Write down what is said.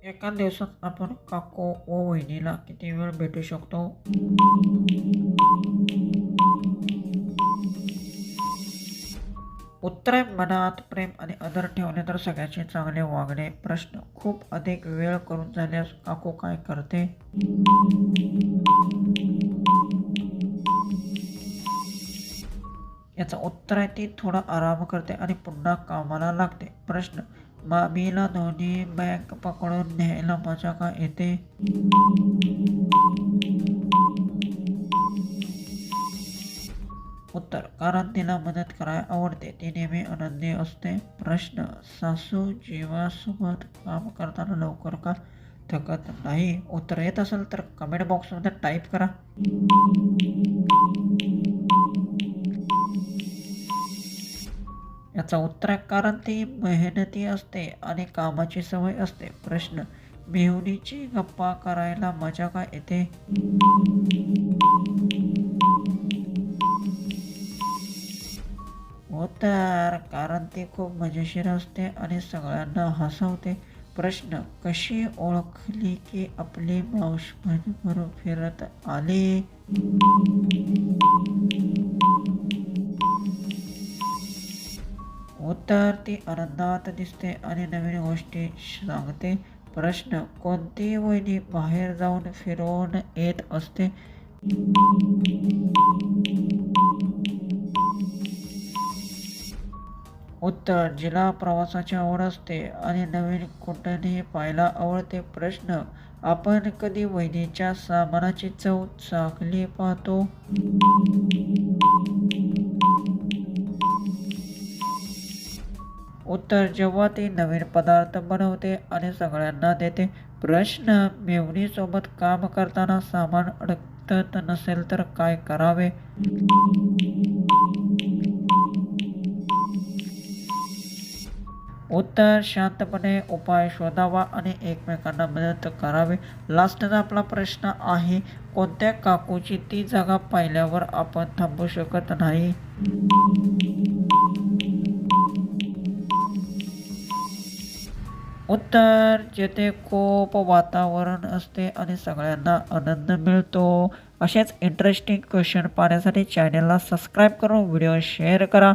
एका दिवसात आपण काकू व वहिनीला किती वेळ भेटू शकतो? उत्तर आहे मनात प्रेम आणि आदर ठेवणे तर सगळ्याचे चांगले वागणे. प्रश्न, खूप अधिक वेळ करून झाल्यास काकू काय करते? याचं उत्तर आहे ती थोडा आराम करते आणि पुन्हा कामाला लागते. प्रश्न, मामीला दोन्ही बॅग पकडून न्यायला मजा का येते? उत्तर, कारण तिला मदत करायला आवडते. ती नेहमी आनंदी असते. प्रश्न, सासू जीवासोबत काम करताना लवकर का थकत नाही? उत्तर येत असेल तर कमेंट बॉक्समध्ये टाईप करा. याचं उत्तर आहे कारण ती मेहनती असते आणि कामाची सवय असते. प्रश्न, मेहुणीची गप्पा करायला मजा का येते? उत्तर, कारण ती खूप मजेशीर असते आणि सगळ्यांना हसवते. प्रश्न, कशी ओळखली की आपली मावशी माझ्याबरोबर फिरत आली? उत्तर, ती आनंदात दिसते आणि नवीन गोष्टी सांगते. प्रश्न, कोणती वहिनी बाहेर जाऊन फिरवून येत असते? उत्तर, जिला प्रवासाची आवड असते आणि नवीन कुठेही पाहायला आवडते. प्रश्न, आपण कधी वहिनीच्या सामानाची चव चाखली पाहतो? उत्तर, जेव्हा ती नवीन पदार्थ बनवते आणि सगळ्यांना देते. प्रश्न, मेहुणीसोबत काम करताना सामान अडकत नसेल तर काय करावे? उत्तर, शांतपणे उपाय शोधावा आणि एकमेकांना मदत करावी. लास्टचा आपला प्रश्न आहे, कोणत्या काकूची ती जागा पाहिल्यावर आपण थांबू शकत नाही? उत्तर, जेथे खूप वातावरण असते आणि सगळ्यांना आनंद मिळतो. असेच इंटरेस्टिंग क्वेश्चन पाहण्यासाठी चॅनलला सबस्क्राईब करून व्हिडिओ शेअर करा.